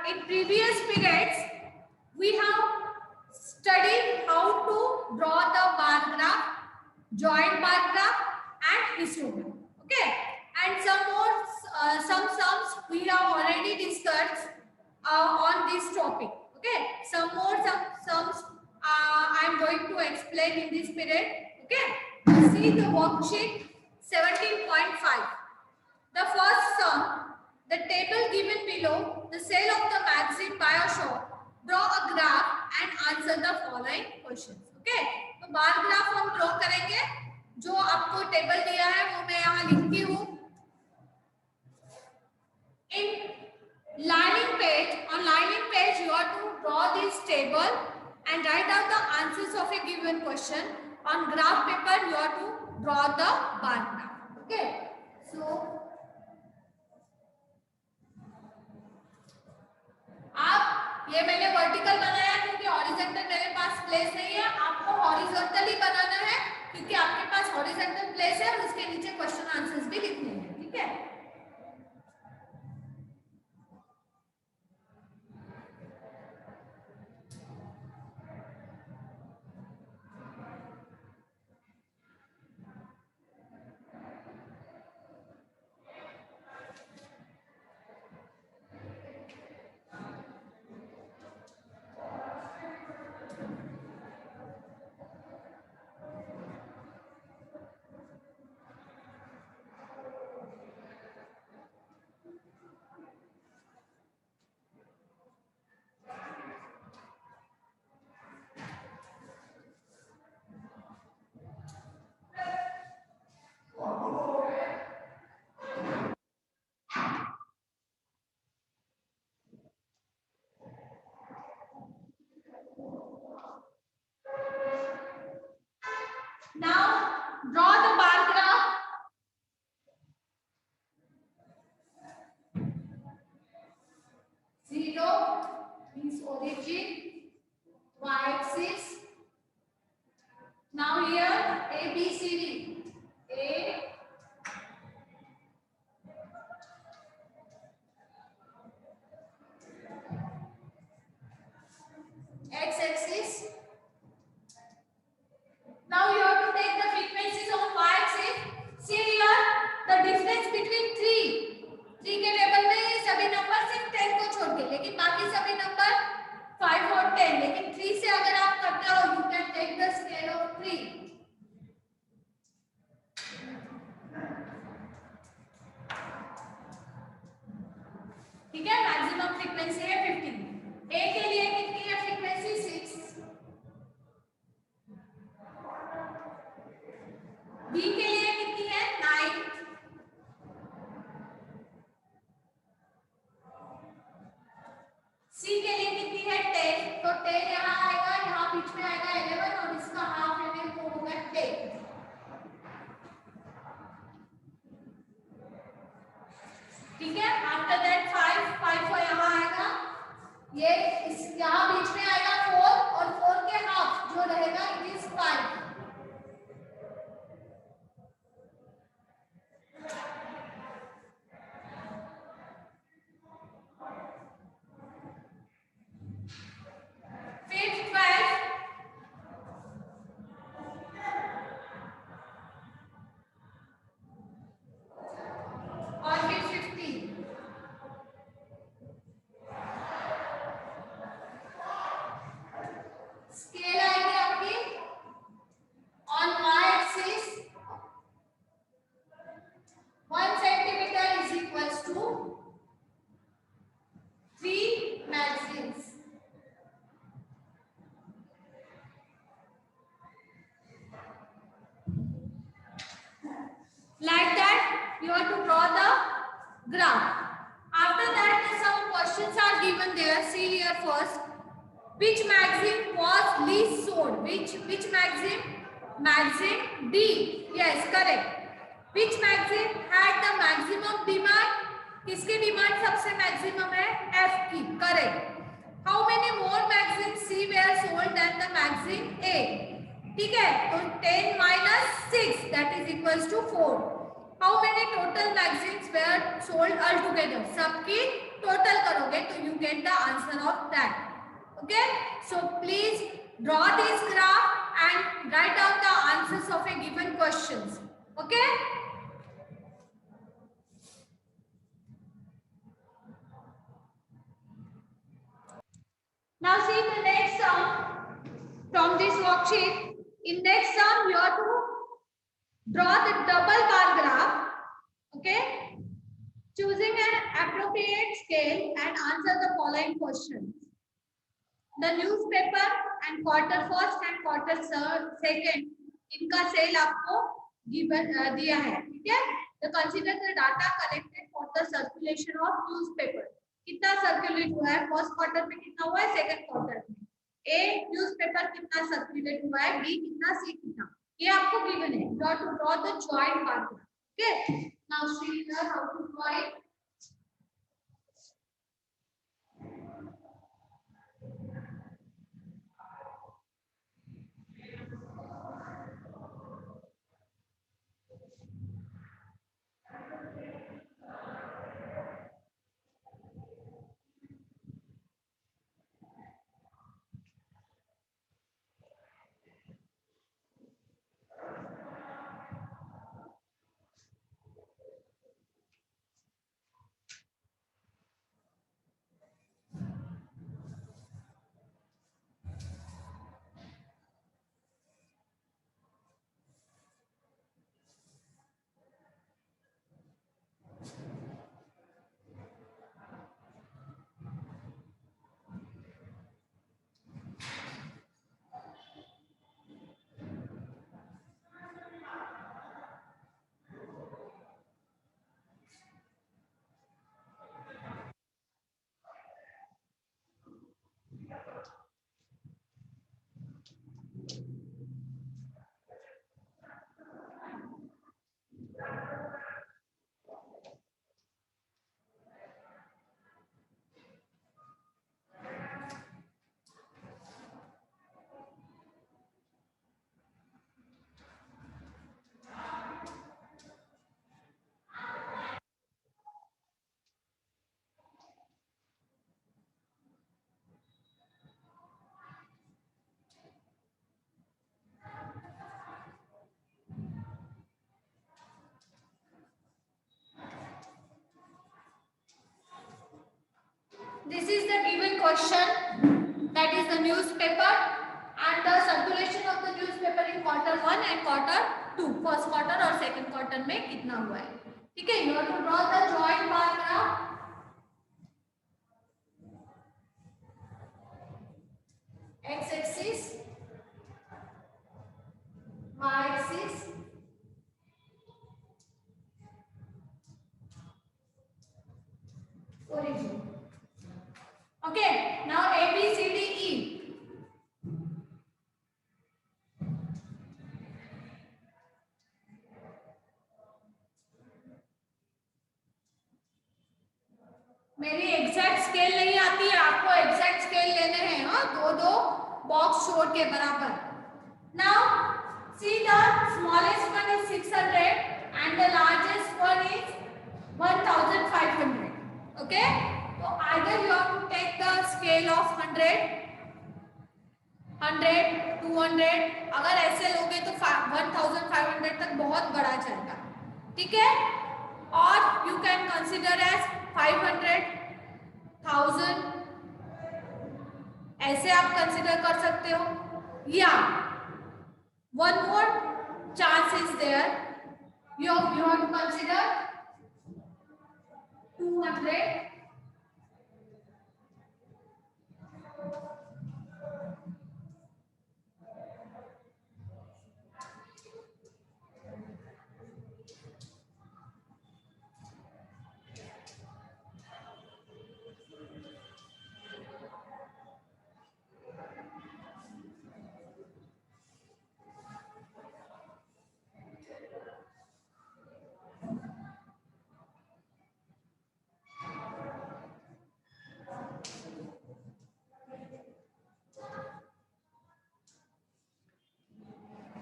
in previous periods, we have studied how to draw the bar graph, joint bar graph, and histogram. Okay, and some more some sums we have already discussed on this topic. Okay, some more sums I am going to explain in this period. Okay, see the worksheet 17.5. The first sum, the table given below, the sale of the magazine by a shop, draw a graph and answer the following questions. Okay, तो bar graph हम draw करेंगे. जो आपको table दिया है वो मैं यहाँ लिखती हूँ. In on lining page, you are to draw this table and write out the answers of a given question. On graph paper, you are to draw the bar graph. Okay, so आप ये मैंने vertical बनाया क्योंकि horizontal मेरे पास place नहीं है. आपको horizontal ही बनाना है क्योंकि आपके पास हॉरिजॉन्टल प्लेस है और उसके नीचे क्वेश्चन आंसर्स भी लिखने हैं. ठीक है. Now draw the bar graph. Zero means origin, y-axis. Now here A, B, C, D. A, x-axis. Now you have to take the frequencies on y-axis. See here the difference between 3 के table में ये सभी number सिर्फ 10 को छोड़ के, लेकिन बाकी सभी नंबर 5 और 10. लेकिन 3 से अगर आप करते हो, you can take the scale of 3. ठीक है. मैक्सिमम फ्रीक्वेंसी है 15. ए के लिए कितनी है फ्रीक्वेंसी? 6. बी के लिए कितनी है? 9. सी के लिए कितनी है? 10. तो 10 यहाँ आएगा, यहाँ बीच में आएगा 11 और इसका हाफ है वो होगा 10. ठीक है. आफ्टर दैट 5 को यहाँ आएगा, ये इस यहाँ बीच में आएगा 4 और 4 के हाफ जो रहेगा इट इज 5. फिर 12 और फिर 15. स्केल आएगी आपकी on y-axis 1 centimeter is equals to 3 magazines. Like that you have to draw the graph. After that some questions are given there. See here first. Which magazine was least sold? Which magazine? Magazine D. Yes, correct. Which magazine had the maximum demand? किसकी demand सबसे maximum है? F की. Correct. How many more magazines C were sold than the magazine A? ठीक है. तो 10 minus 6 that is equals to 4. How many total magazines were sold all together. सबकी total करोगे तो you get the answer of that. Okay, so please draw this graph and write down the answers of a given questions. Okay. Now see the next sum from this worksheet. In next sum, you have to draw the double bar graph. Okay. Choosing an appropriate scale and answer the following questions. The newspaper and quarter first and quarter second, इनका cell आपको given दिया है, ठीक है? तो consider the data collected for the circulation of newspaper. कितना circulate हुआ है फर्स्ट क्वार्टर में, कितना हुआ है सेकंड क्वार्टर में. ए न्यूज़पेपर कितना सर्कुलेट हुआ है, बी कितना, सी कितना, ये आपको गिवन है. Draw to draw the joint part. Okay, now see how to draw it. This is the given question, that is the newspaper and the circulation of the newspaper in quarter 1 and quarter 2, first quarter और second quarter में कितना हुआ है, ठीक है. You have to draw the joint bar graph. X axis, Y axis, origin. Okay, now A, B, C, D, E. मेरी exact scale नहीं आती है, आपको एग्जैक्ट स्केल लेने हैं. हाँ, दो दो बॉक्स छोड़ के बराबर. Now see the smallest one is 600 and the largest one is 1500. Okay, तो either you have to take the scale of 100, 200. अगर ऐसे लोगे तो 1500 तक बहुत बड़ा जाएगा, ठीक है. और यू कैन कंसिडर एज 500, 1000, ऐसे आप कंसिडर कर सकते हो. या one more chance is there, you have to consider 200.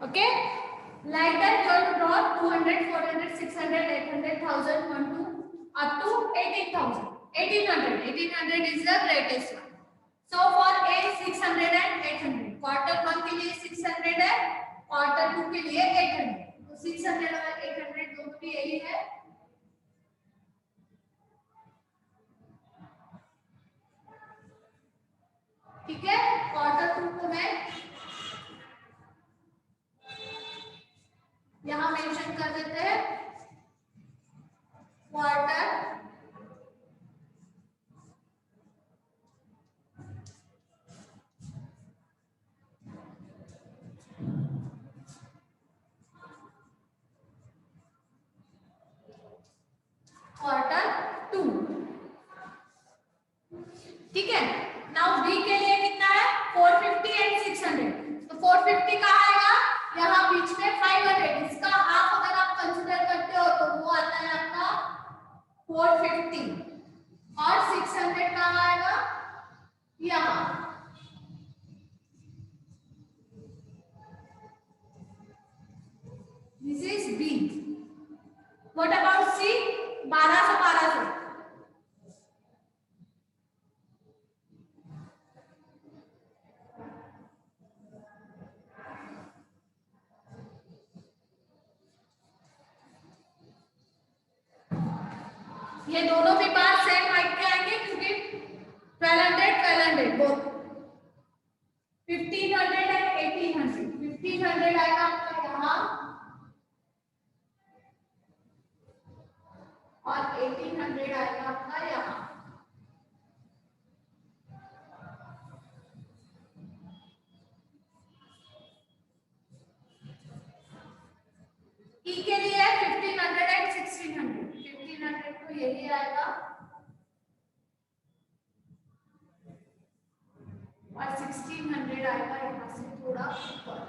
Okay, like that you have to draw 200, 400, 600, 800, 1000, 1 to up 18,000. 1800. 1800 is the greatest one. So for A 600 and 800. Quarter 1 के लिए 600 है, quarter 2 के लिए 800. तो 600 और 800 दोनों भी यही है. ठीक है, क्वार्टर 2 को मैं यहां मेंशन कर देते हैं. Quarter quarter 2. ठीक है. नाउ बी के लिए कितना है? 450 एंड 600. तो 450 कहाँ आएगा? यहाँ बीच में 500. इसका हाफ अगर आप कंसीडर करते हो तो वो आता है आपका 450. और 600 कहाँ आएगा? यहाँ. This is B. What about C? 1200. ये दोनों भी बार सेम हाइट के आएंगे क्योंकि 1200 बोथ. 1500 एंड 1800. 1500 आएगा आपका यहाँ और 1800 आएगा आपका यहाँ. ई के लिए 1500 एंड 1600. 1500 तो यही आएगा और 1600 आएगा यहाँ से थोड़ा ऊपर.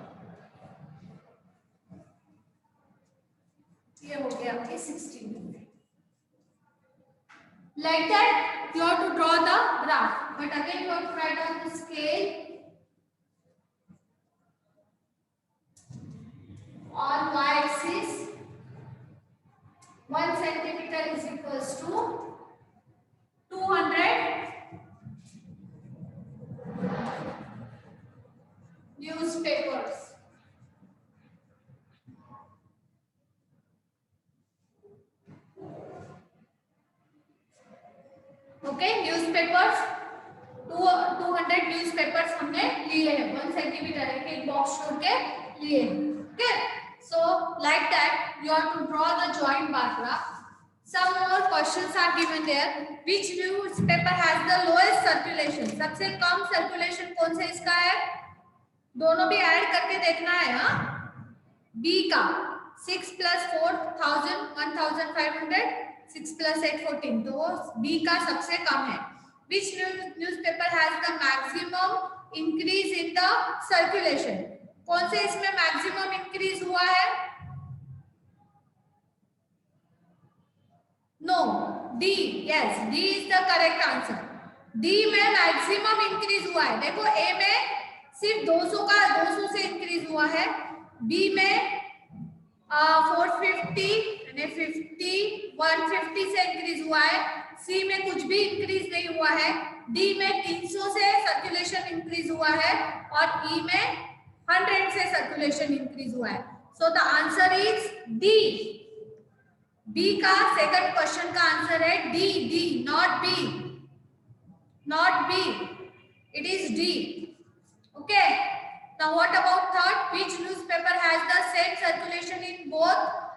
ये हो गया आपके 1600. Like that you have to draw the graph, but again you have to write on the scale. On y-axis 1 centimeter is equals to 200 newspapers. Okay, newspapers 200 newspapers हमने लिए हैं. 1 सेंटीमीटर है कि एक बॉक्स छोड़ के लिए. Okay, so like that you have to draw the joint bar graph. Some more questions are given there. Which newspaper has the lowest circulation? सबसे कम सर्कुलेशन कौन से इसका है? दोनों भी ऐड करके देखना है. हाँ, बी का 6 + 4000 1500. 6 + 8 14. तो वो बी का सबसे कम है. Which newspaper has the maximum increase in the circulation? कौन से इसमें मैक्सिमम इंक्रीज हुआ है? No, D. Yes, D is the correct answer. D में मैक्सिमम इंक्रीज हुआ है. देखो ए में सिर्फ 200 से इंक्रीज हुआ है. बी में 450 50 150 से इंक्रीज हुआ है. सी में कुछ भी इंक्रीज नहीं हुआ है. डी में 300 से सर्कुलेशन इंक्रीज हुआ है और ई में 100 से सर्कुलेशन इंक्रीज हुआ है. So the answer is D. B का सेकंड क्वेश्चन का आंसर है D. D, not B. Not B, it is D. Okay, now what about third? Which newspaper has the same circulation in both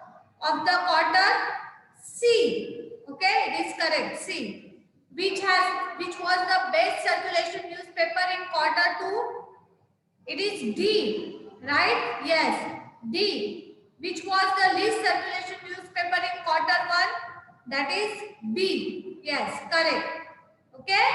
of the quarter? C. Okay, it is correct. C. Which was the best circulation newspaper in quarter 2? It is D, right? Yes, D. Which was the least circulation newspaper in quarter 1? That is B. Yes, correct. Okay,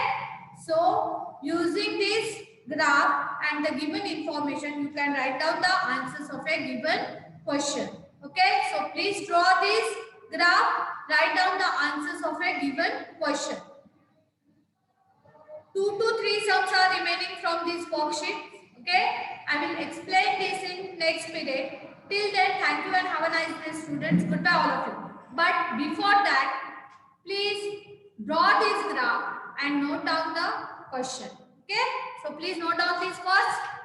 so using this graph and the given information, you can write down the answers of a given question. Okay, so please draw this graph, write down the answers of a given question. 2 to 3 sums are remaining from this worksheet. Okay, I will explain this in next period. Till then, thank you and have a nice day, students. Goodbye all of you. But before that, Please draw this graph and note down the question. Okay, so please note down this first.